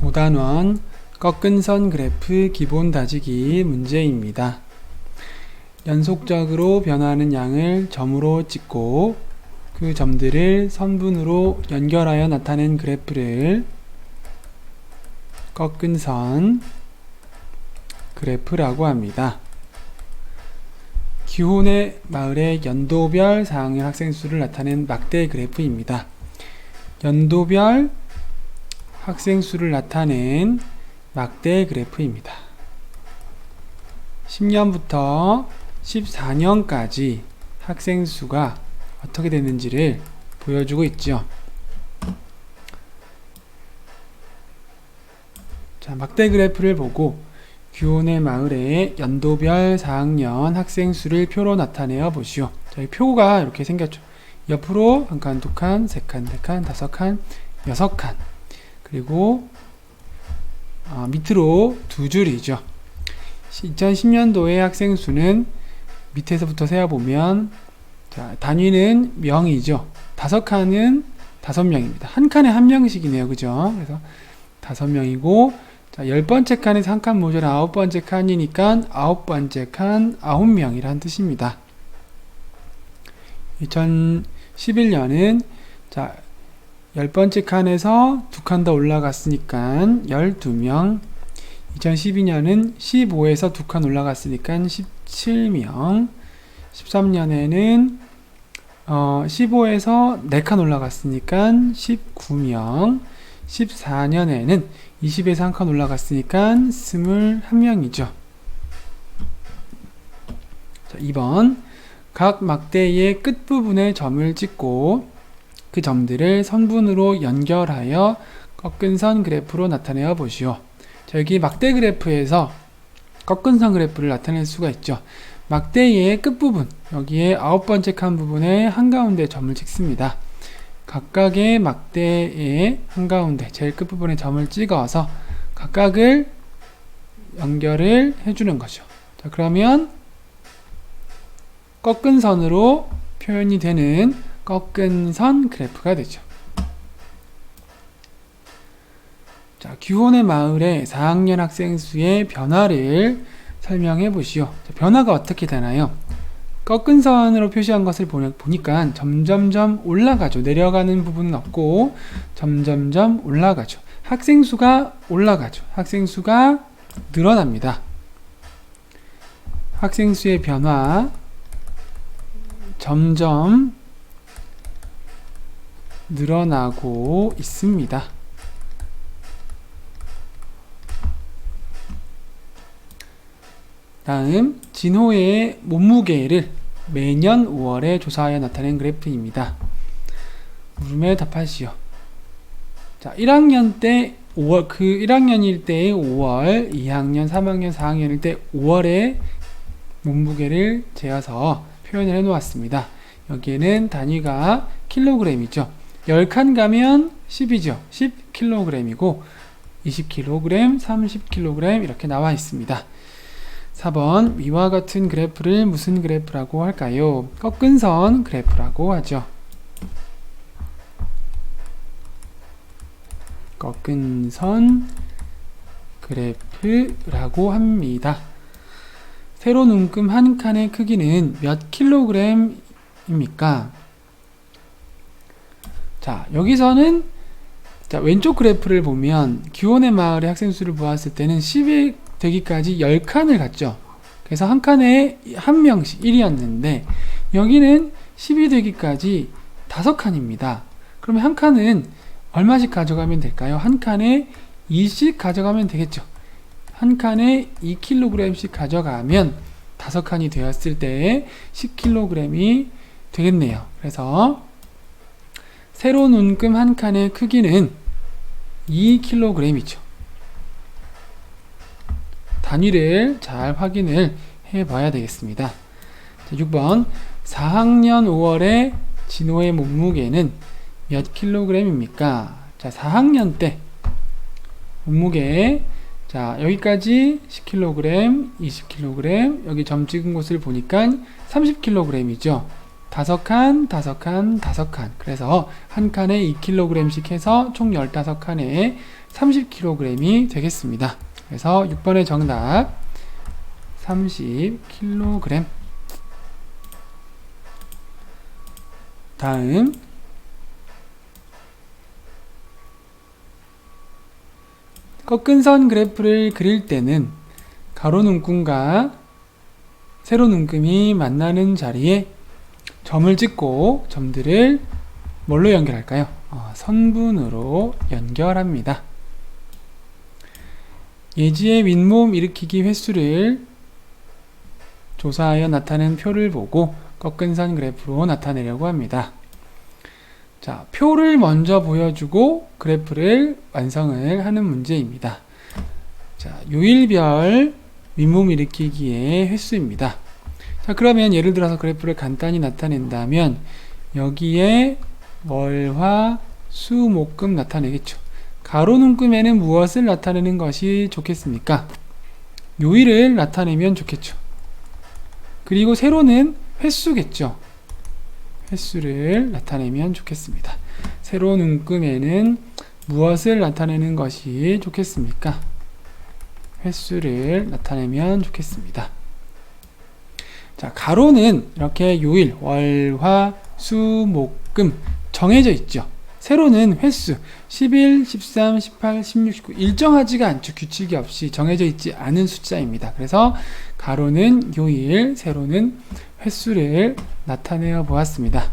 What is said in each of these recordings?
5단원 꺾은 선 그래프 기본 다지기 문제입니다. 연속적으로 변화하는 양을 점으로 찍고 그 점들을 선분으로 연결하여 나타낸 그래프를 꺾은 선 그래프라고 합니다. 기혼의 마을의 연도별 4학년 학생 수를 나타낸 막대 그래프입니다. 연도별 학생 수를 나타낸 막대 그래프입니다. 10년부터 14년까지 학생 수가 어떻게 됐는지를 보여주고 있죠. 자, 막대 그래프를 보고 규혼의 마을의 연도별 4학년 학생 수를 표로 나타내어 보시오. 저희 표가 이렇게 생겼죠. 옆으로 한 칸, 두 칸, 세 칸, 네 칸, 다섯 칸, 여섯 칸. 그리고 밑으로 두 줄이죠. 2010년도의 학생 수는 밑에서부터 세어보면 자, 단위는 명이죠. 다섯 칸은 5명입니다. 한 칸에 한 명씩이네요. 그죠? 그래서 5명이고 자, 10번째 칸에서 한 칸 모자라 9번째 칸이니까 9번째 칸 9명이라는 뜻입니다. 2011년은 자 10번째 칸에서 두 칸 더 올라갔으니까 12명. 2012년은 15에서 두 칸 올라갔으니까 17명. 13년에는 15에서 4칸 올라갔으니까 19명. 14년에는 20에서 한 칸 올라갔으니까 21명이죠. 자, 2번 각 막대의 끝부분에 점을 찍고 그 점들을 선분으로 연결하여 꺾은 선 그래프로 나타내어 보시오. 자, 여기 막대 그래프에서 꺾은 선 그래프를 나타낼 수가 있죠. 막대의 끝부분, 여기에 9번째 칸 부분에 한가운데 점을 찍습니다. 각각의 막대의 한가운데 제일 끝부분에 점을 찍어서 각각을 연결을 해주는 거죠. 자, 그러면 꺾은 선으로 표현이 되는 꺾은 선 그래프가 되죠. 자, 규혼의 마을의 4학년 학생 수의 변화를 설명해 보시오. 자, 변화가 어떻게 되나요? 꺾은 선으로 표시한 것을 보니까 점점점 올라가죠. 내려가는 부분은 없고 점점점 올라가죠. 학생 수가 올라가죠. 학생 수가 늘어납니다. 학생 수의 변화 점점 늘어나고 있습니다. 다음 진호의 몸무게를 매년 5월에 조사하여 나타낸 그래프입니다. 물음에 답하시오. 자, 1학년 때 5월, 그 1학년일 때의 5월, 2학년, 3학년, 4학년일 때 5월에 몸무게를 재어서 표현을 해 놓았습니다. 여기에는 단위가 킬로그램이죠. 10칸 가면 10이죠. 10kg이고 20kg, 30kg 이렇게 나와 있습니다. 4번 위와 같은 그래프를 무슨 그래프라고 할까요? 꺾은 선 그래프라고 하죠. 꺾은 선 그래프라고 합니다. 세로 눈금 한 칸의 크기는 몇 킬로그램입니까? 자, 여기서는 자, 왼쪽 그래프를 보면 규혼의 마을의 학생 수를 보았을 때는 10이 되기까지 10칸을 갔죠. 그래서 한 칸에 한 명씩 1이었는데 여기는 10이 되기까지 5칸입니다. 그러면 한 칸은 얼마씩 가져가면 될까요? 한 칸에 2씩 가져가면 되겠죠. 한 칸에 2kg씩 가져가면 5칸이 되었을 때 10kg이 되겠네요. 그래서 세로 눈금 한 칸의 크기는 2kg이죠. 단위를 잘 확인을 해 봐야 되겠습니다. 자, 6번 4학년 5월에 진호의 몸무게는 몇 킬로그램입니까? 자, 4학년 때 몸무게 자, 여기까지 10kg, 20kg, 여기 점 찍은 곳을 보니까 30kg이죠. 5칸. 그래서 한 칸에 2kg씩 해서 총 15칸에 30kg이 되겠습니다. 그래서 6번의 정답 30kg. 다음 꺾은 선 그래프를 그릴 때는 가로 눈금과 세로 눈금이 만나는 자리에 점을 찍고 점들을 뭘로 연결할까요? 선분으로 연결합니다. 예지의 윗몸 일으키기 횟수를 조사하여 나타낸 표를 보고 꺾은 선 그래프로 나타내려고 합니다. 자, 표를 먼저 보여주고 그래프를 완성을 하는 문제입니다. 자, 요일별 윗몸 일으키기의 횟수입니다. 자, 그러면 예를 들어서 그래프를 간단히 나타낸다면 여기에 월, 화, 수, 목, 금 나타내겠죠. 가로 눈금에는 무엇을 나타내는 것이 좋겠습니까? 요일을 나타내면 좋겠죠. 그리고 세로는 횟수겠죠. 횟수를 나타내면 좋겠습니다. 세로 눈금에는 무엇을 나타내는 것이 좋겠습니까? 횟수를 나타내면 좋겠습니다. 자, 가로는 이렇게 요일, 월, 화, 수, 목, 금 정해져 있죠. 세로는 횟수 11, 13, 18, 16, 19 일정하지가 않죠. 규칙이 없이 정해져 있지 않은 숫자입니다. 그래서 가로는 요일, 세로는 횟수를 나타내어 보았습니다.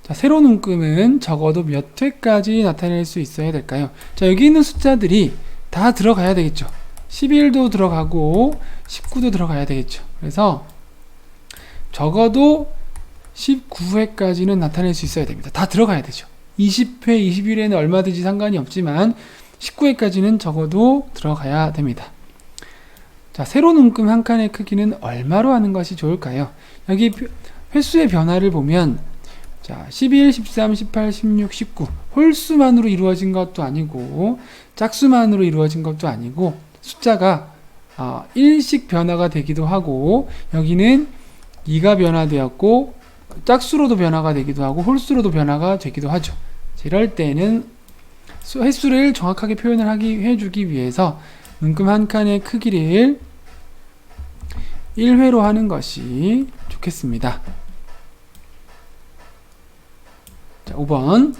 자, 세로 눈금은 적어도 몇 회까지 나타낼 수 있어야 될까요? 자, 여기 있는 숫자들이 다 들어가야 되겠죠. 11도 들어가고 19도 들어가야 되겠죠. 그래서 적어도 19회까지는 나타낼 수 있어야 됩니다. 다 들어가야 되죠. 20회, 21회는 얼마든지 상관이 없지만 19회까지는 적어도 들어가야 됩니다. 자, 세로 눈금 한 칸의 크기는 얼마로 하는 것이 좋을까요? 여기 횟수의 변화를 보면 자, 11, 13, 18, 16, 19 홀수만으로 이루어진 것도 아니고 짝수만으로 이루어진 것도 아니고 숫자가 일씩 변화가 되기도 하고 여기는 2가 변화되었고 짝수로도 변화가 되기도 하고 홀수로도 변화가 되기도 하죠. 이럴 때는 횟수를 정확하게 표현을 해주기 위해서 눈금 한 칸의 크기를 1회로 하는 것이 좋겠습니다. 자, 5번.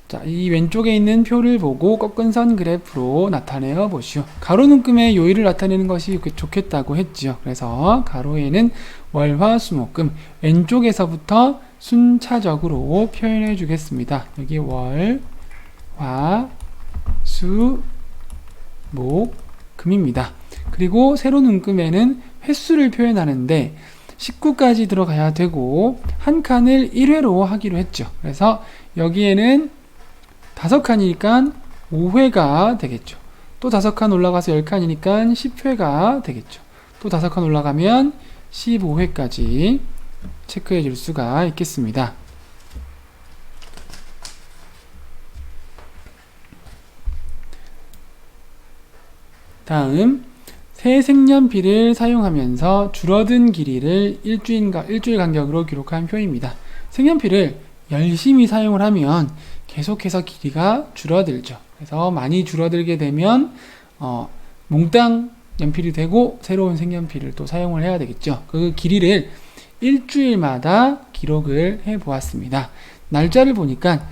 자, 이 왼쪽에 있는 표를 보고 꺾은 선 그래프로 나타내어 보시오. 가로 눈금의 요일을 나타내는 것이 좋겠다고 했지요. 그래서 가로에는 월, 화, 수, 목, 금 왼쪽에서부터 순차적으로 표현해 주겠습니다. 여기 월, 화, 수, 목, 금입니다. 그리고 세로 눈금에는 횟수를 표현하는데 19까지 들어가야 되고 한 칸을 1회로 하기로 했죠. 그래서 여기에는 5칸이니까 5회가 되겠죠. 또 5칸 올라가서 10칸이니까 10회가 되겠죠. 또 5칸 올라가면 15회까지 체크해 줄 수가 있겠습니다. 다음 새 색연필을 사용하면서 줄어든 길이를 일주일 간격으로 기록한 표입니다. 색연필을 열심히 사용을 하면 계속해서 길이가 줄어들죠. 그래서 많이 줄어들게 되면 몽땅 연필이 되고 새로운 색연필을 또 사용을 해야 되겠죠. 그 길이를 일주일마다 기록을 해 보았습니다. 날짜를 보니까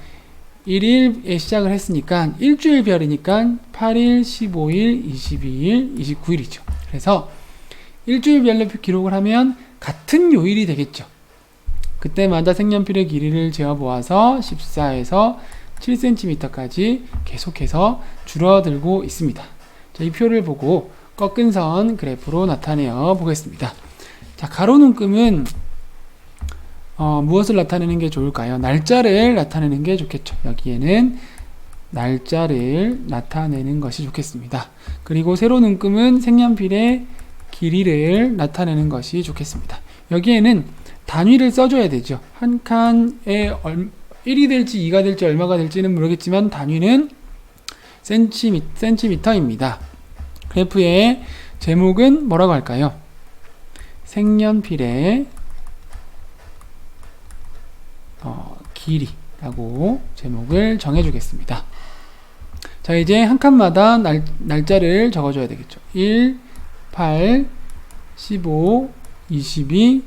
1일에 시작을 했으니까 일주일별이니까 8일, 15일, 22일, 29일이죠. 그래서 일주일별로 기록을 하면 같은 요일이 되겠죠. 그때마다 색연필의 길이를 재어 보아서 14에서 7cm까지 계속해서 줄어들고 있습니다. 자, 이 표를 보고 꺾은 선 그래프로 나타내어 보겠습니다. 자, 가로 눈금은 무엇을 나타내는 게 좋을까요? 날짜를 나타내는 게 좋겠죠. 여기에는 날짜를 나타내는 것이 좋겠습니다. 그리고 세로 눈금은 색연필의 길이를 나타내는 것이 좋겠습니다. 여기에는 단위를 써줘야 되죠. 한 칸에 1이 될지 2가 될지 얼마가 될지는 모르겠지만 단위는 센티미터입니다. 그래프의 제목은 뭐라고 할까요? 색연필의 길이라고 제목을 정해주겠습니다. 자, 이제 한 칸마다 날짜를 적어줘야 되겠죠. 1, 8, 15, 22,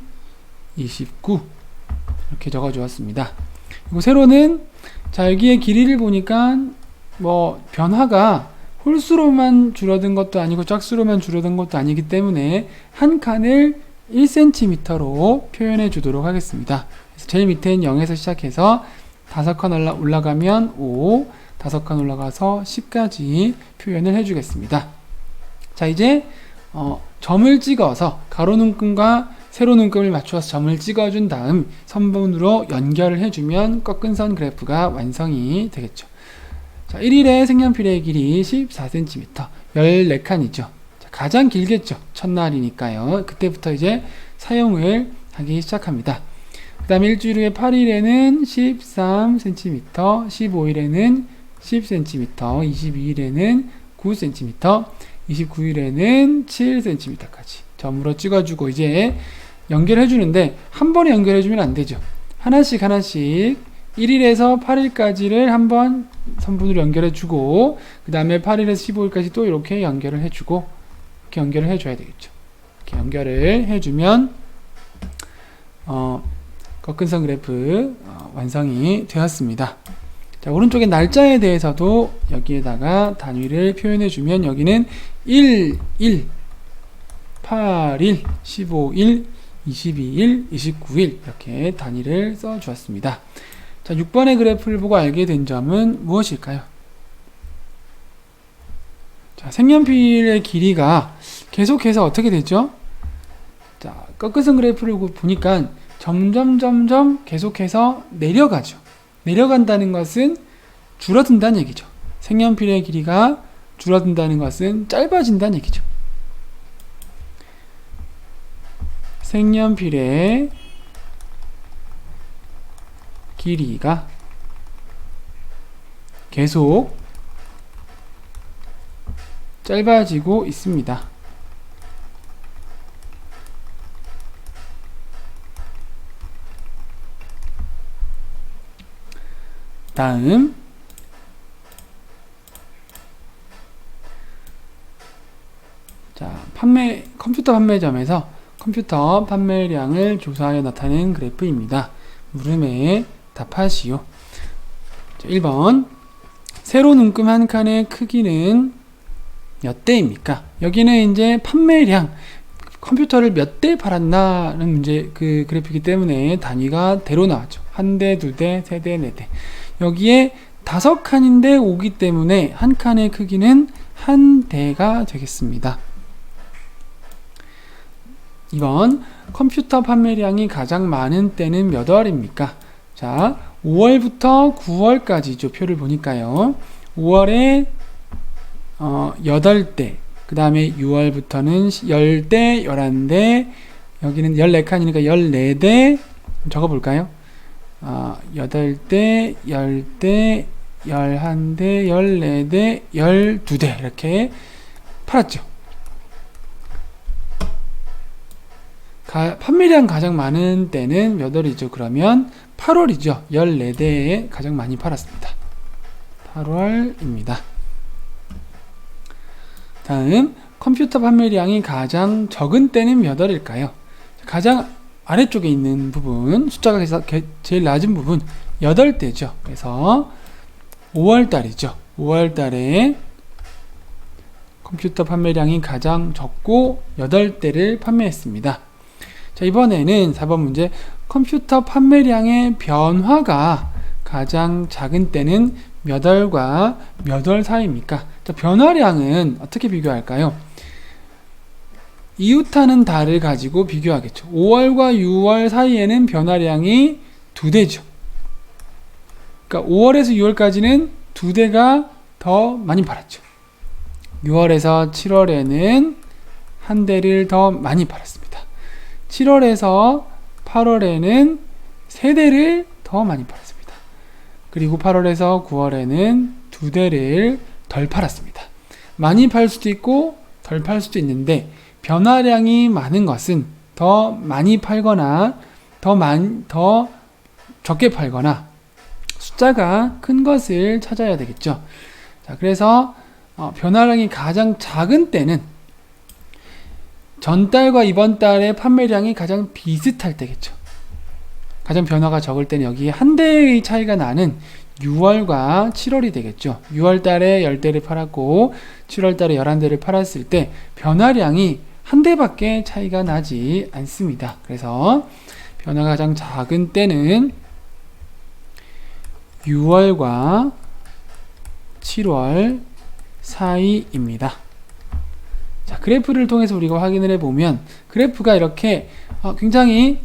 29 이렇게 적어주었습니다. 그리고 세로는 자, 여기에 길이를 보니까 뭐 변화가 홀수로만 줄어든 것도 아니고 짝수로만 줄어든 것도 아니기 때문에 한 칸을 1cm로 표현해 주도록 하겠습니다. 그래서 제일 밑에는 0에서 시작해서 5칸 올라가면 5, 5칸 올라가서 10까지 표현을 해 주겠습니다. 자, 이제 점을 찍어서 가로 눈금과 세로 눈금을 맞추어서 점을 찍어준 다음 선분으로 연결을 해주면 꺾은 선 그래프가 완성이 되겠죠. 자, 1일의 색연필의 길이 14cm, 14칸이죠. 자, 가장 길겠죠. 첫날이니까요. 그때부터 이제 사용을 하기 시작합니다. 그 다음에 일주일 후에 8일에는 13cm, 15일에는 10cm, 22일에는 9cm, 29일에는 7cm까지 점으로 찍어주고 이제 연결해 주는데 한 번에 연결해 주면 안 되죠. 하나씩 1일에서 8일까지를 한번 선분으로 연결해 주고 그 다음에 8일에서 15일까지 또 이렇게 연결을 해 주고 이렇게 연결을 해 줘야 되겠죠. 이렇게 연결을 해 주면 꺾은 선 그래프 완성이 되었습니다. 자, 오른쪽에 날짜에 대해서도 여기에다가 단위를 표현해 주면 여기는 1, 8일, 15일, 22일, 29일 이렇게 단위를 써 주었습니다. 자, 6번의 그래프를 보고 알게 된 점은 무엇일까요? 자, 색연필의 길이가 계속해서 어떻게 되죠? 자, 꺾은 선 그래프를 보니까 점점 계속해서 내려가죠. 내려간다는 것은 줄어든다는 얘기죠. 색연필의 길이가 줄어든다는 것은 짧아진다는 얘기죠. 색연필의 길이가 계속 짧아지고 있습니다. 다음 자, 컴퓨터 판매점에서 컴퓨터 판매량을 조사하여 나타낸 그래프입니다. 물음에 답하시오. 자, 1번 세로 눈금 한 칸의 크기는 몇 대입니까? 여기는 이제 판매량 컴퓨터를 몇 대 팔았나는 문제 그 그래프이기 때문에 단위가 대로 나왔죠. 한 대, 두 대, 세 대, 네 대. 여기에 5칸인데 오기 때문에 한 칸의 크기는 한 대가 되겠습니다. 2번 컴퓨터 판매량이 가장 많은 때는 몇 월입니까? 자, 5월부터 9월까지죠. 표를 보니까요. 5월에 8대, 그 다음에 6월부터는 10대, 11대, 여기는 14칸이니까 14대 적어볼까요? 8대, 10대, 11대, 14대, 12대 이렇게 팔았죠. 판매량 가장 많은 때는 몇 월이죠? 그러면 8월이죠. 14대에 가장 많이 팔았습니다. 8월입니다. 다음 컴퓨터 판매량이 가장 적은 때는 몇 월일까요? 가장 아래쪽에 있는 부분 숫자가 제일 낮은 부분 8대죠. 그래서 5월달이죠. 5월달에 컴퓨터 판매량이 가장 적고 8대를 판매했습니다. 자, 이번에는 4번 문제 컴퓨터 판매량의 변화가 가장 작은 때는 몇 월과 몇 월 사이입니까? 자, 변화량은 어떻게 비교할까요? 이웃하는 달을 가지고 비교하겠죠. 5월과 6월 사이에는 변화량이 2대죠. 그러니까 5월에서 6월까지는 2대가 더 많이 팔았죠. 6월에서 7월에는 한 대를 더 많이 팔았습니다. 7월에서 8월에는 3대를 더 많이 팔았습니다. 그리고 8월에서 9월에는 2대를 덜 팔았습니다. 많이 팔 수도 있고 덜 팔 수도 있는데 변화량이 많은 것은 더 많이 팔거나 더 적게 팔거나 숫자가 큰 것을 찾아야 되겠죠. 자, 그래서 변화량이 가장 작은 때는 전달과 이번 달의 판매량이 가장 비슷할 때겠죠. 가장 변화가 적을 때는 여기 한 대의 차이가 나는 6월과 7월이 되겠죠. 6월 달에 10대를 팔았고 7월 달에 11대를 팔았을 때 변화량이 한 대밖에 차이가 나지 않습니다. 그래서 변화가 가장 작은 때는 6월과 7월 사이입니다. 자, 그래프를 통해서 우리가 확인을 해보면 그래프가 이렇게 굉장히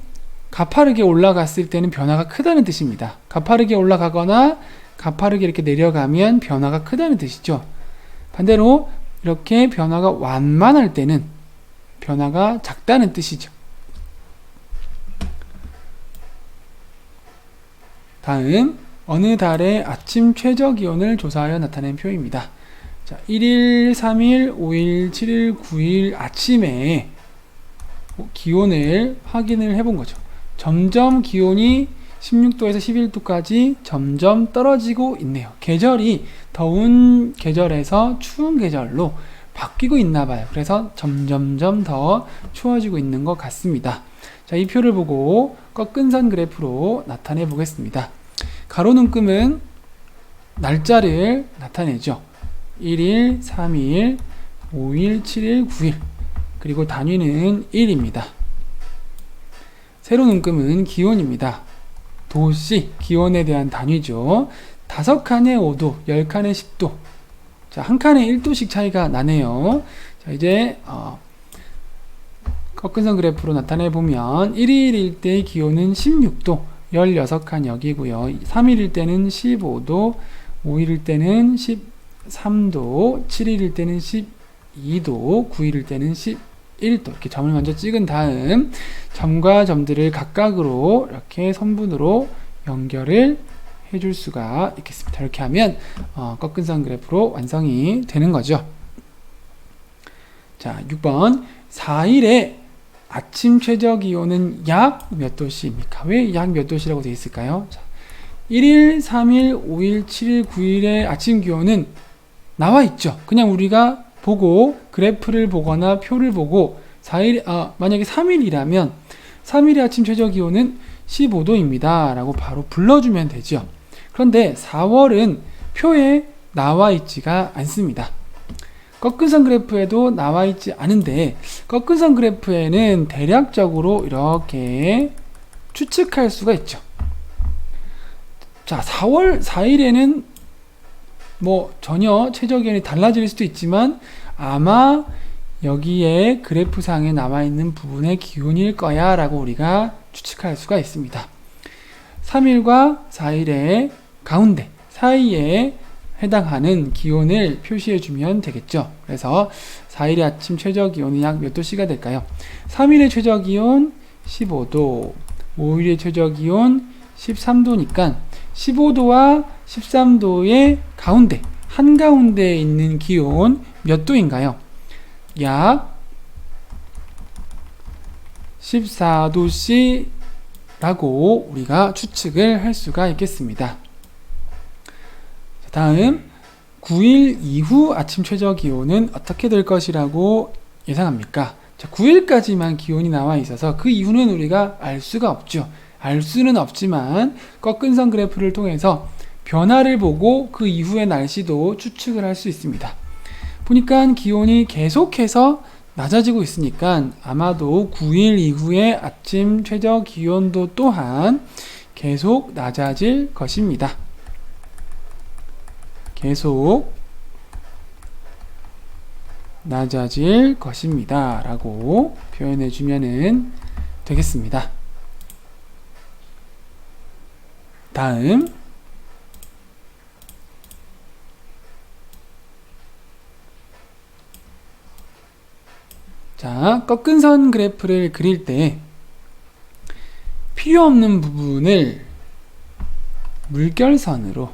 가파르게 올라갔을 때는 변화가 크다는 뜻입니다. 가파르게 올라가거나 가파르게 이렇게 내려가면 변화가 크다는 뜻이죠. 반대로 이렇게 변화가 완만할 때는 변화가 작다는 뜻이죠. 다음, 어느 달의 아침 최저 기온을 조사하여 나타낸 표입니다. 자, 1일, 3일, 5일, 7일, 9일 아침에 기온을 확인을 해본 거죠. 점점 기온이 16도에서 11도까지 점점 떨어지고 있네요. 계절이 더운 계절에서 추운 계절로 바뀌고 있나 봐요. 그래서 점점점 더 추워지고 있는 것 같습니다. 자, 이 표를 보고 꺾은 선 그래프로 나타내 보겠습니다. 가로 눈금은 날짜를 나타내죠. 1일, 3일, 5일, 7일, 9일. 그리고 단위는 1입니다. 세로 눈금은 기온입니다. 도씨, 기온에 대한 단위죠. 5칸에 5도, 10칸에 10도. 자, 한 칸에 1도씩 차이가 나네요. 자, 이제 꺾은 선 그래프로 나타내 보면 1일일 때의 기온은 16도, 16칸 여기고요. 3일일 때는 15도, 5일일 때는 13도, 7일일 때는 12도, 9일일 때는 11도. 이렇게 점을 먼저 찍은 다음 점과 점들을 각각으로 이렇게 선분으로 연결을 해줄 수가 있겠습니다. 이렇게 하면 꺾은 선 그래프로 완성이 되는 거죠. 자, 6번 4일에 아침 최저 기온은 약 몇 도씨입니까? 왜 약 몇 도씨라고 되어 있을까요? 자, 1일, 3일, 5일, 7일, 9일의 아침 기온은 나와 있죠. 그냥 우리가 보고 그래프를 보거나 표를 보고 4일, 만약에 3일이라면 3일의 아침 최저 기온은 15도입니다 라고 바로 불러주면 되죠. 그런데 4월은 표에 나와 있지가 않습니다. 꺾은 선 그래프에도 나와 있지 않은데 꺾은 선 그래프에는 대략적으로 이렇게 추측할 수가 있죠. 자, 4월 4일에는 뭐 전혀 최저 기온이 달라질 수도 있지만 아마 여기에 그래프상에 나와 있는 부분의 기온일 거야 라고 우리가 추측할 수가 있습니다. 3일과 4일의 가운데 사이에 해당하는 기온을 표시해 주면 되겠죠. 그래서 4일의 아침 최저 기온은 약 몇 도씨가 될까요? 3일의 최저 기온 15도, 5일의 최저 기온 13도니까 15도와 13도의 가운데, 한가운데에 있는 기온 몇 도인가요? 약 14도씨 라고 우리가 추측을 할 수가 있겠습니다. 다음 9일 이후 아침 최저 기온은 어떻게 될 것이라고 예상합니까? 자, 9일까지만 기온이 나와 있어서 그 이후는 우리가 알 수가 없죠. 알 수는 없지만 꺾은 선 그래프를 통해서 변화를 보고 그 이후의 날씨도 추측을 할 수 있습니다. 보니까 기온이 계속해서 낮아지고 있으니까 아마도 9일 이후의 아침 최저 기온도 또한 계속 낮아질 것입니다. 계속 낮아질 것입니다 라고 표현해 주면 되겠습니다. 다음 자, 꺾은 선 그래프를 그릴 때 필요 없는 부분을 물결선으로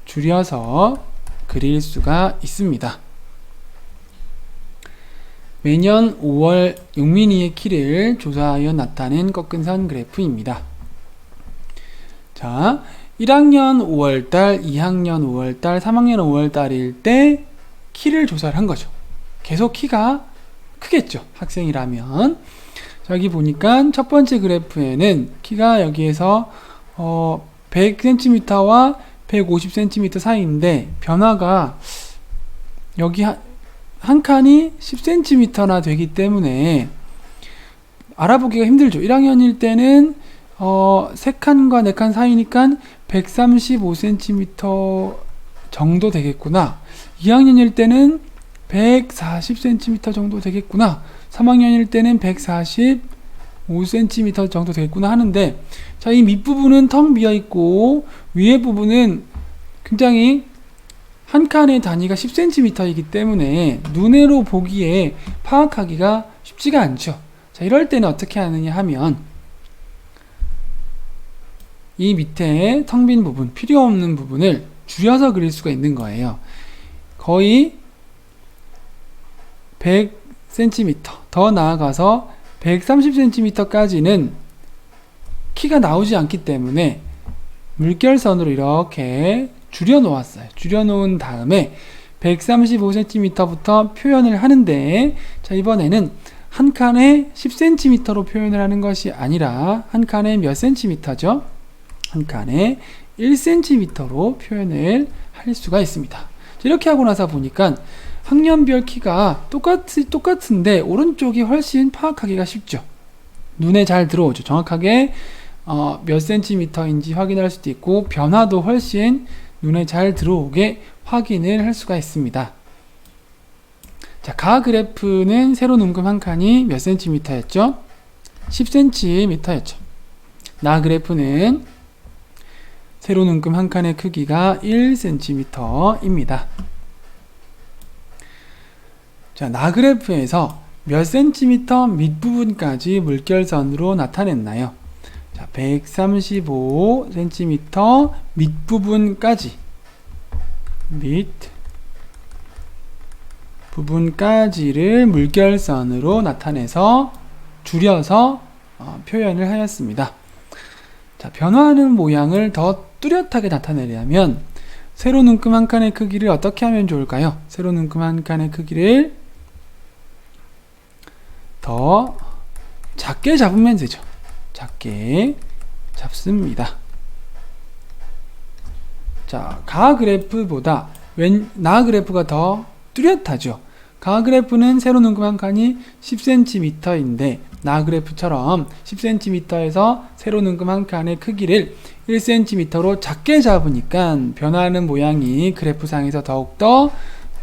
줄여서 그릴 수가 있습니다. 매년 5월 용민이의 키를 조사하여 나타낸 꺾은 선 그래프입니다. 자, 1학년 5월달, 2학년 5월달, 3학년 5월달일 때 키를 조사를 한 거죠. 계속 키가 크겠죠, 학생이라면. 자, 여기 보니까 첫 번째 그래프에는 키가 여기에서 100cm와 150cm 사이인데 변화가 여기 한 칸이 10cm나 되기 때문에 알아보기가 힘들죠. 1학년일 때는 3칸과 4칸 사이니까 135cm 정도 되겠구나. 2학년일 때는 140cm 정도 되겠구나. 3학년일 때는 145cm 정도 되겠구나 하는데, 자, 이 밑부분은 텅 비어 있고 위에 부분은 굉장히 한 칸의 단위가 10cm이기 때문에 눈으로 보기에 파악하기가 쉽지가 않죠. 자, 이럴 때는 어떻게 하느냐 하면 이 밑에 텅 빈 부분, 필요 없는 부분을 줄여서 그릴 수가 있는 거예요. 거의 100cm, 더 나아가서 130cm까지는 키가 나오지 않기 때문에 물결선으로 이렇게 줄여 놓았어요. 줄여 놓은 다음에 135cm부터 표현을 하는데, 자, 이번에는 한 칸에 10cm로 표현을 하는 것이 아니라 한 칸에 몇 cm죠? 한 칸에 1cm로 표현을 할 수가 있습니다. 이렇게 하고 나서 보니까 학년별 키가 똑같은데 오른쪽이 훨씬 파악하기가 쉽죠. 눈에 잘 들어오죠. 정확하게 몇 cm인지 확인할 수도 있고 변화도 훨씬 눈에 잘 들어오게 확인을 할 수가 있습니다. 자, 가 그래프는 세로 눈금 한 칸이 몇 cm였죠? 10cm였죠. 나 그래프는 세로 눈금 한 칸의 크기가 1cm입니다. 자, 나 그래프에서 몇 cm 밑부분까지 물결선으로 나타냈나요? 자, 135cm 밑부분까지, 부분까지를 물결선으로 나타내서 줄여서 표현을 하였습니다. 자, 변화하는 모양을 더 뚜렷하게 나타내려면 세로 눈금 한 칸의 크기를 어떻게 하면 좋을까요? 세로 눈금 한 칸의 크기를 더 작게 잡으면 되죠. 작게 잡습니다. 자, 가 그래프보다 나 그래프가 더 뚜렷하죠. 가 그래프는 세로 눈금 한 칸이 10cm인데 나 그래프처럼 10cm에서 세로 눈금 한 칸의 크기를 1cm로 작게 잡으니까 변화하는 모양이 그래프상에서 더욱더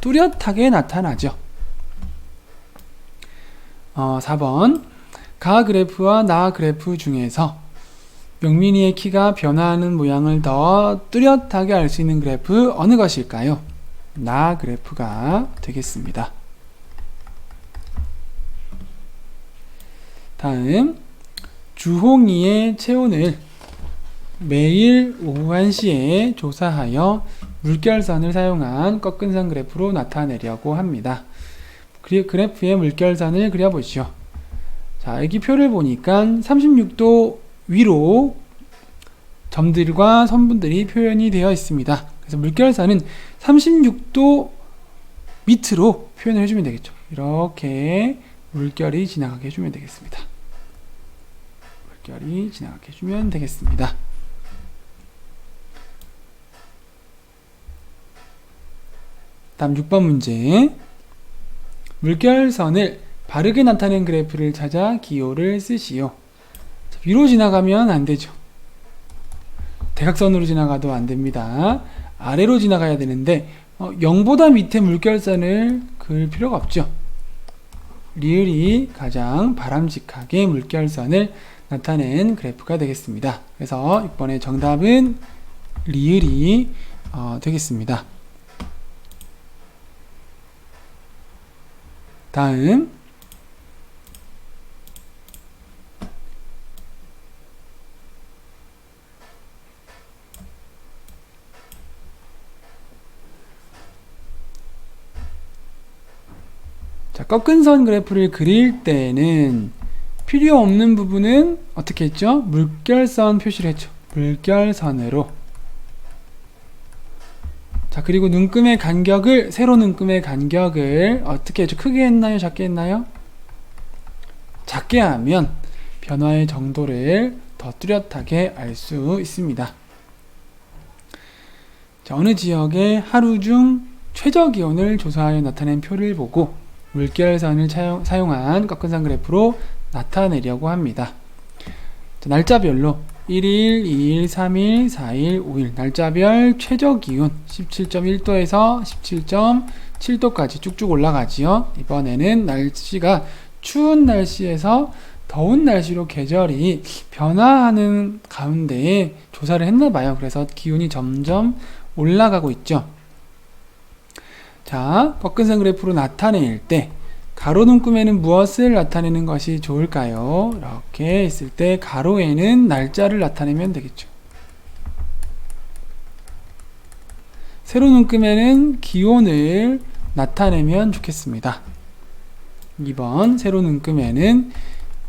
뚜렷하게 나타나죠. 4번 가 그래프와 나 그래프 중에서 명민이의 키가 변화하는 모양을 더 뚜렷하게 알 수 있는 그래프 어느 것일까요? 나 그래프가 되겠습니다. 다음, 주홍이의 체온을 매일 오후 1시에 조사하여 물결선을 사용한 꺾은선 그래프로 나타내려고 합니다. 그래프의 물결선을 그려보시죠. 자, 여기 표를 보니까 36도 위로 점들과 선분들이 표현이 되어 있습니다. 그래서 물결선은 36도 밑으로 표현을 해주면 되겠죠. 이렇게 물결이 지나가게 해주면 되겠습니다. 물결이 지나가게 해주면 되겠습니다. 다음 6번 문제. 물결선을 바르게 나타낸 그래프를 찾아 기호를 쓰시오. 위로 지나가면 안 되죠. 대각선으로 지나가도 안 됩니다. 아래로 지나가야 되는데 0보다 밑에 물결선을 그을 필요가 없죠. 리을이 가장 바람직하게 물결선을 나타낸 그래프가 되겠습니다. 그래서 6번의 정답은 리을이 되겠습니다. 다음, 자, 꺾은 선 그래프를 그릴 때는 필요 없는 부분은 어떻게 했죠? 물결선 표시를 했죠. 물결선으로. 자, 그리고 눈금의 간격을, 세로 눈금의 간격을 어떻게 했죠? 크게 했나요? 작게 했나요? 작게 하면 변화의 정도를 더 뚜렷하게 알 수 있습니다. 자, 어느 지역의 하루 중 최저 기온을 조사하여 나타낸 표를 보고 물결선을 사용한 꺾은선 그래프로 나타내려고 합니다. 자, 날짜별로 1일, 2일, 3일, 4일, 5일 날짜별 최저 기온 17.1도에서 17.7도까지 쭉쭉 올라가지요. 이번에는 날씨가 추운 날씨에서 더운 날씨로 계절이 변화하는 가운데에 조사를 했나봐요. 그래서 기온이 점점 올라가고 있죠. 자, 꺾은선 그래프로 나타낼 때 가로 눈금에는 무엇을 나타내는 것이 좋을까요? 이렇게 했을 때 가로에는 날짜를 나타내면 되겠죠. 세로 눈금에는 기온을 나타내면 좋겠습니다. 2번 세로 눈금에는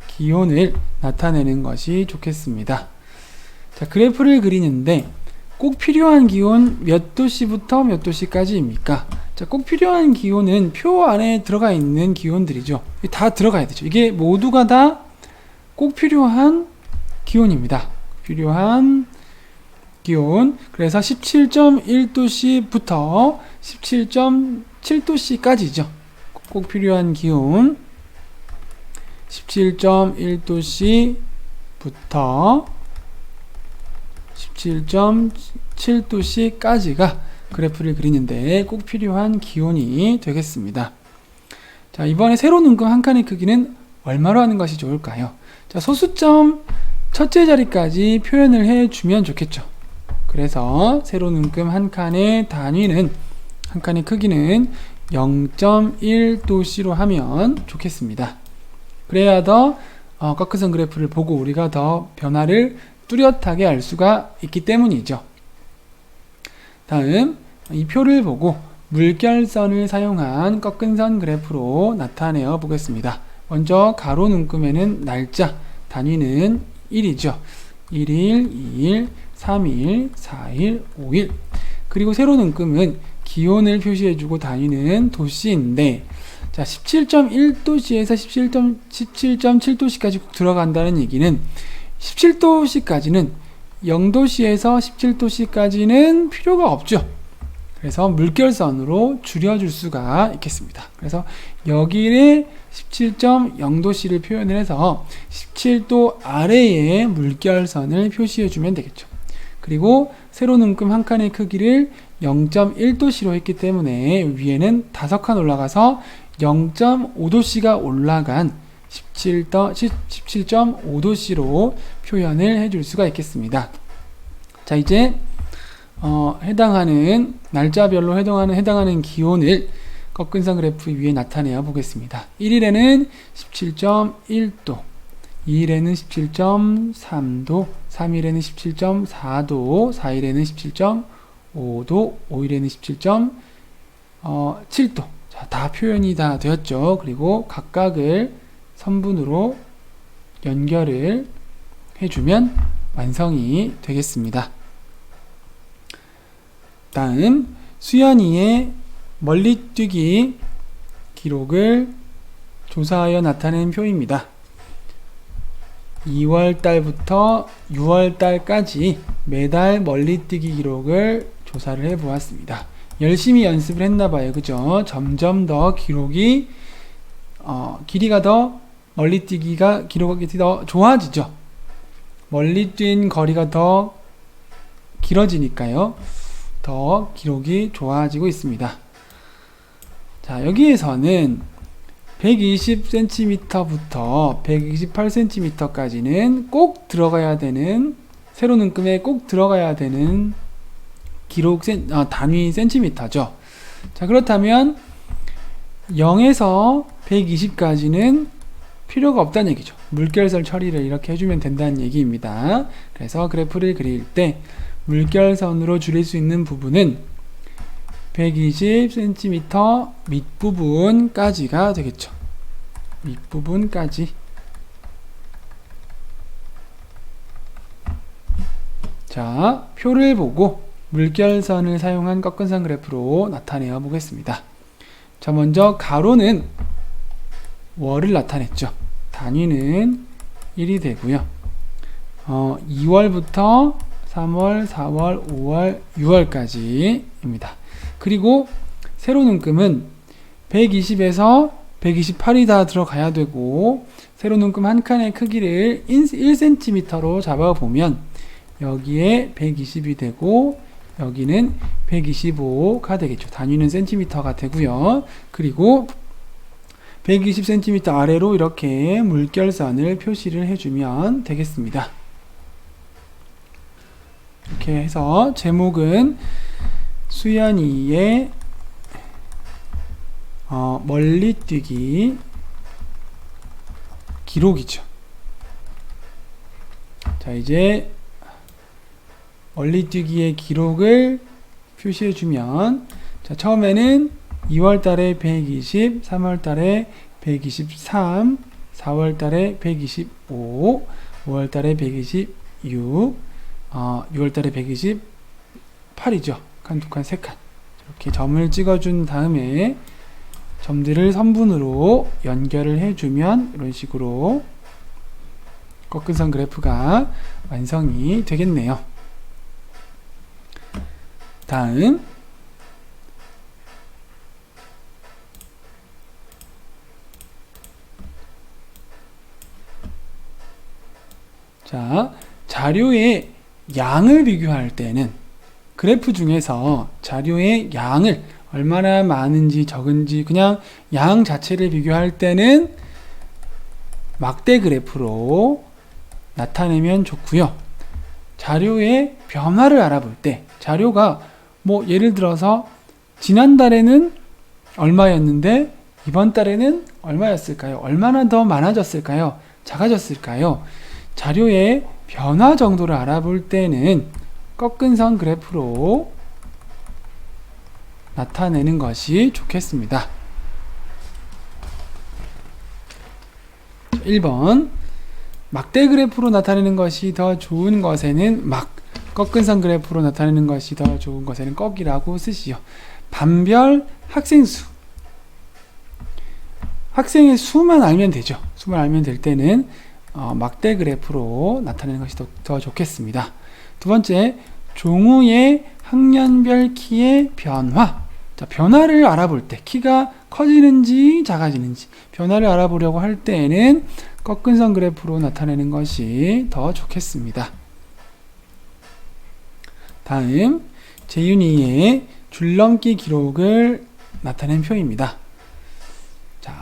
기온을 나타내는 것이 좋겠습니다. 자, 그래프를 그리는데 꼭 필요한 기온 몇 도씨부터 몇 도씨까지입니까? 자, 꼭 필요한 기온은 표 안에 들어가 있는 기온들이죠. 다 들어가야 되죠. 이게 모두가 다 꼭 필요한 기온입니다. 필요한 기온. 그래서 17.1도씨부터 17.7도씨까지죠. 꼭 필요한 기온. 17.1도씨부터 17.7도씨까지가 그래프를 그리는데 꼭 필요한 기온이 되겠습니다. 자, 이번에 세로 눈금 한 칸의 크기는 얼마로 하는 것이 좋을까요? 자, 소수점 첫째 자리까지 표현을 해주면 좋겠죠. 그래서 세로 눈금 한 칸의 단위는, 한 칸의 크기는 0.1도씨로 하면 좋겠습니다. 그래야 더 꺾은선 그래프를 보고 우리가 더 변화를 뚜렷하게 알 수가 있기 때문이죠. 다음, 이 표를 보고 물결선을 사용한 꺾은선 그래프로 나타내어 보겠습니다. 먼저 가로 눈금에는 날짜, 단위는 1이죠. 1일, 2일, 3일, 4일, 5일. 그리고 세로 눈금은 기온을 표시해주고 단위는 도씨인데, 자, 17.1도씨에서 17.7도씨까지 들어간다는 얘기는 17도씨까지는 0도씨에서 17도씨까지는 필요가 없죠. 그래서 물결선으로 줄여줄 수가 있겠습니다. 그래서 여기에 17.0도씨를 표현을 해서 17도 아래에 물결선을 표시해주면 되겠죠. 그리고 세로 눈금 한 칸의 크기를 0.1도씨로 했기 때문에 위에는 5칸 올라가서 0.5도씨가 올라간 17.5도씨로 표현을 해줄 수가 있겠습니다. 자, 이제 해당하는 날짜별로 해당하는 기온을 꺾은선 그래프 위에 나타내어 보겠습니다. 1일에는 17.1도, 2일에는 17.3도, 3일에는 17.4도, 4일에는 17.5도, 5일에는 17.7도. 자, 다 표현이 다 되었죠. 그리고 각각을 선분으로 연결을 해주면 완성이 되겠습니다. 다음, 수연이의 멀리뛰기 기록을 조사하여 나타낸 표입니다. 2월달부터 6월달까지 매달 멀리뛰기 기록을 조사를 해보았습니다. 열심히 연습을 했나봐요. 그죠? 점점 더 기록이 길이가 더 멀리뛰기가 기록이 더 좋아지죠. 멀리 뛴 거리가 더 길어지니까요. 더 기록이 좋아지고 있습니다. 자, 여기에서는 120cm부터 128cm까지는 꼭 들어가야 되는, 세로 눈금에 꼭 들어가야 되는 기록 단위 센티미터죠. 자, 그렇다면 0에서 120까지는 필요가 없다는 얘기죠. 물결선 처리를 이렇게 해주면 된다는 얘기입니다. 그래서 그래프를 그릴 때 물결선으로 줄일 수 있는 부분은 120cm 밑부분까지가 되겠죠. 밑부분까지. 자, 표를 보고 물결선을 사용한 꺾은선 그래프로 나타내어 보겠습니다. 자, 먼저 가로는 월을 나타냈죠. 단위는 1이 되고요. 2월부터 3월, 4월, 5월, 6월까지입니다. 그리고 세로 눈금은 120에서 128이 다 들어가야 되고, 세로 눈금 한 칸의 크기를 1cm로 잡아보면 여기에 120이 되고 여기는 125가 되겠죠. 단위는 cm가 되고요. 그리고 120cm 아래로 이렇게 물결선을 표시를 해주면 되겠습니다. 이렇게 해서 제목은 수연이의 멀리뛰기 기록이죠. 자, 이제 멀리뛰기의 기록을 표시해주면, 자, 처음에는 2월달에 120, 3월달에 123, 4월달에 125, 5월달에 126, 6월달에 128이죠. 한 두 칸, 세 칸. 이렇게 점을 찍어준 다음에 점들을 선분으로 연결을 해주면 이런 식으로 꺾은선 그래프가 완성이 되겠네요. 다음, 자, 자료의 양을 비교할 때는 그래프 중에서 자료의 양을 얼마나 많은지 적은지 그냥 양 자체를 비교할 때는 막대 그래프로 나타내면 좋고요. 자료의 변화를 알아볼 때, 자료가 뭐 예를 들어서 지난달에는 얼마였는데 이번 달에는 얼마였을까요? 얼마나 더 많아졌을까요? 작아졌을까요? 자료의 변화 정도를 알아볼 때는 꺾은선 그래프로 나타내는 것이 좋겠습니다. 1번, 막대 그래프로 나타내는 것이 더 좋은 것에는 막, 꺾은선 그래프로 나타내는 것이 더 좋은 것에는 꺾이라고 쓰시오. 반별 학생 수, 학생의 수만 알면 되죠. 수만 알면 될 때는 막대 그래프로 나타내는 것이 더 좋겠습니다. 두 번째, 종우의 학년별 키의 변화. 자, 변화를 알아볼 때, 키가 커지는지 작아지는지 변화를 알아보려고 할 때에는 꺾은선 그래프로 나타내는 것이 더 좋겠습니다. 다음, 재윤이의 줄넘기 기록을 나타낸 표입니다. 자,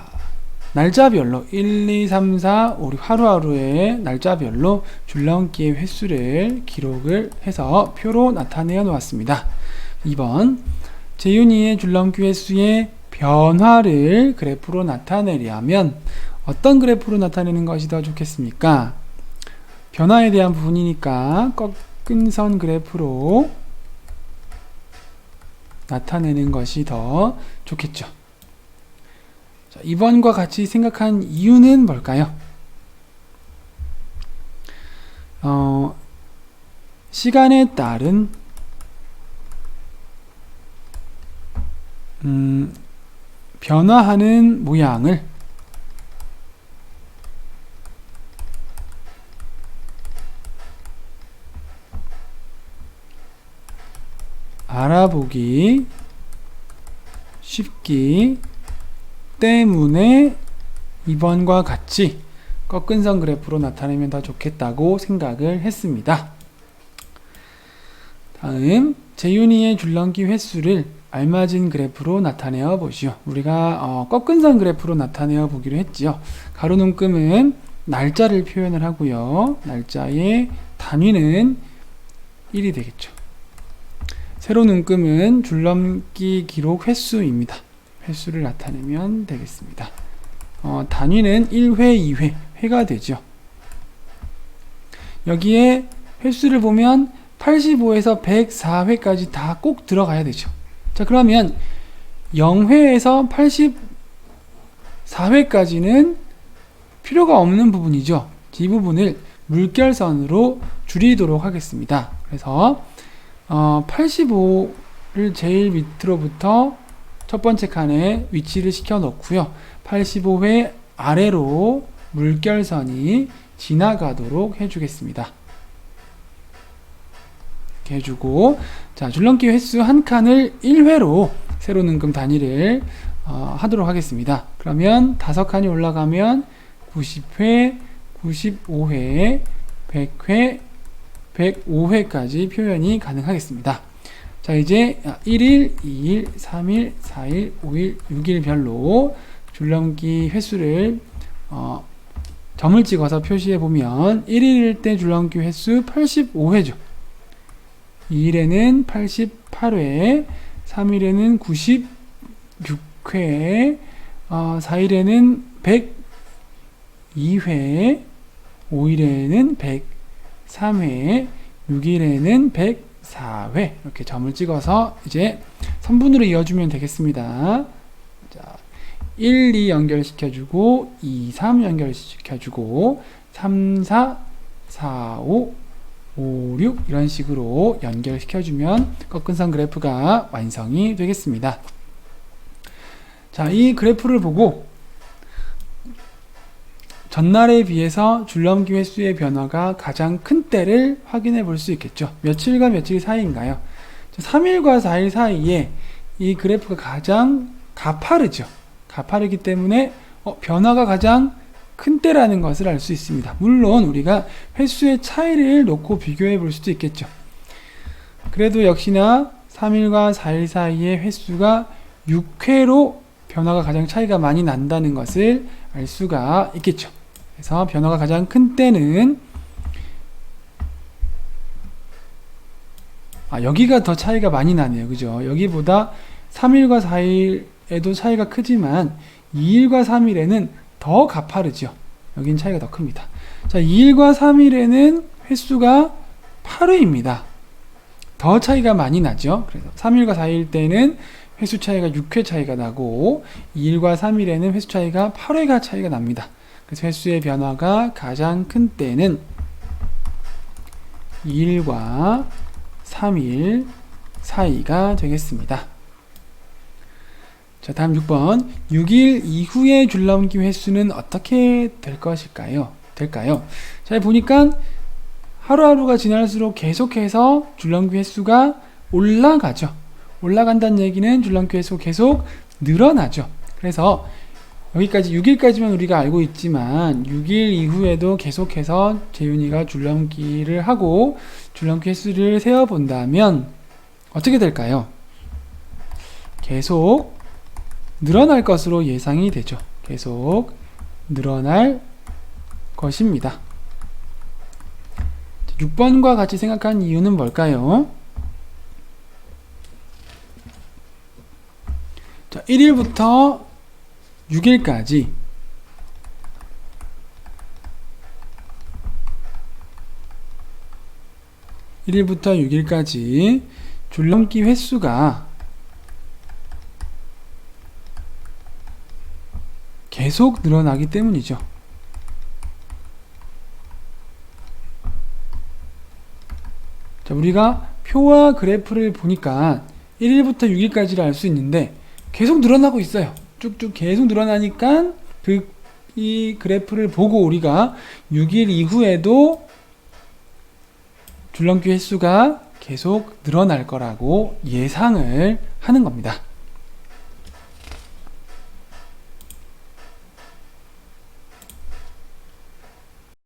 날짜별로 1, 2, 3, 4, 5, 6 하루하루의 날짜별로 줄넘기의 횟수를 기록을 해서 표로 나타내어 놓았습니다. 2번, 재윤이의 줄넘기 횟수의 변화를 그래프로 나타내려면 어떤 그래프로 나타내는 것이 더 좋겠습니까? 변화에 대한 부분이니까 꺾은선 그래프로 나타내는 것이 더 좋겠죠. 자, 2번과 같이 생각한 이유는 뭘까요? 시간에 따른 변화하는 모양을 알아보기 쉽기 때문에 2번과 같이 꺾은선 그래프로 나타내면 더 좋겠다고 생각을 했습니다. 다음, 재윤이의 줄넘기 횟수를 알맞은 그래프로 나타내어 보시오. 우리가 꺾은선 그래프로 나타내어 보기로 했지요. 가로 눈금은 날짜를 표현을 하고요. 날짜의 단위는 1이 되겠죠. 세로 눈금은 줄넘기 기록 횟수입니다. 횟수를 나타내면 되겠습니다. 단위는 1회, 2회, 회가 되죠. 여기에 횟수를 보면 85에서 104회까지 다 꼭 들어가야 되죠. 자, 그러면 0회에서 84회까지는 필요가 없는 부분이죠. 이 부분을 물결선으로 줄이도록 하겠습니다. 그래서 85를 제일 밑으로부터 첫 번째 칸에 위치를 시켜 놓고요. 85회 아래로 물결선이 지나가도록 해주겠습니다. 이렇게 해주고, 자, 줄넘기 횟수 한 칸을 1회로 세로 능금 단위를 하도록 하겠습니다. 그러면 5칸이 올라가면 90회, 95회, 100회, 105회까지 표현이 가능하겠습니다. 자, 이제 1일, 2일, 3일, 4일, 5일, 6일 별로 줄넘기 횟수를 점을 찍어서 표시해 보면 1일일 때 줄넘기 횟수 85회죠. 2일에는 88회, 3일에는 96회, 4일에는 102회, 5일에는 103회, 6일에는 104회 이렇게 점을 찍어서 이제 선분으로 이어주면 되겠습니다. 자, 1, 2 연결시켜주고 2, 3 연결시켜주고 3, 4, 4, 5, 5, 6 이런 식으로 연결시켜주면 꺾은선 그래프가 완성이 되겠습니다. 자, 이 그래프를 보고 전날에 비해서 줄넘기 횟수의 변화가 가장 큰 때를 확인해 볼 수 있겠죠. 며칠과 며칠 사이인가요? 3일과 4일 사이에 이 그래프가 가장 가파르죠. 가파르기 때문에 변화가 가장 큰 때라는 것을 알 수 있습니다. 물론 우리가 횟수의 차이를 놓고 비교해 볼 수도 있겠죠. 그래도 역시나 3일과 4일 사이의 횟수가 6회로 변화가 가장 차이가 많이 난다는 것을 알 수가 있겠죠. 그래서 변화가 가장 큰 때는 여기가 더 차이가 많이 나네요. 그죠? 여기보다 3일과 4일에도 차이가 크지만 2일과 3일에는 더 가파르죠. 여긴 차이가 더 큽니다. 자, 2일과 3일에는 횟수가 8회입니다. 더 차이가 많이 나죠. 그래서 3일과 4일 때는 횟수 차이가 6회 차이가 나고 2일과 3일에는 횟수 차이가 8회가 차이가 납니다. 그래서 횟수의 변화가 가장 큰 때는 2일과 3일 사이가 되겠습니다. 자, 다음 6번. 6일 이후의 줄넘기 횟수는 어떻게 될 것일까요? 자, 보니까 하루하루가 지날수록 계속해서 줄넘기 횟수가 올라가죠. 올라간다는 얘기는 줄넘기 횟수가 계속 늘어나죠. 그래서 여기까지 6일까지만 우리가 알고 있지만 6일 이후에도 계속해서 재윤이가 줄넘기를 하고 줄넘기 횟수를 세어본다면 어떻게 될까요? 계속 늘어날 것으로 예상이 되죠. 계속 늘어날 것입니다. 6번과 같이 생각한 이유는 뭘까요? 자, 1일부터 6일까지 줄넘기 횟수가 계속 늘어나기 때문이죠. 자, 우리가 표와 그래프를 보니까 1일부터 6일까지를 알 수 있는데 계속 늘어나고 있어요. 쭉쭉 계속 늘어나니까 이 그래프를 보고 우리가 6일 이후에도 줄넘기 횟수가 계속 늘어날 거라고 예상을 하는 겁니다.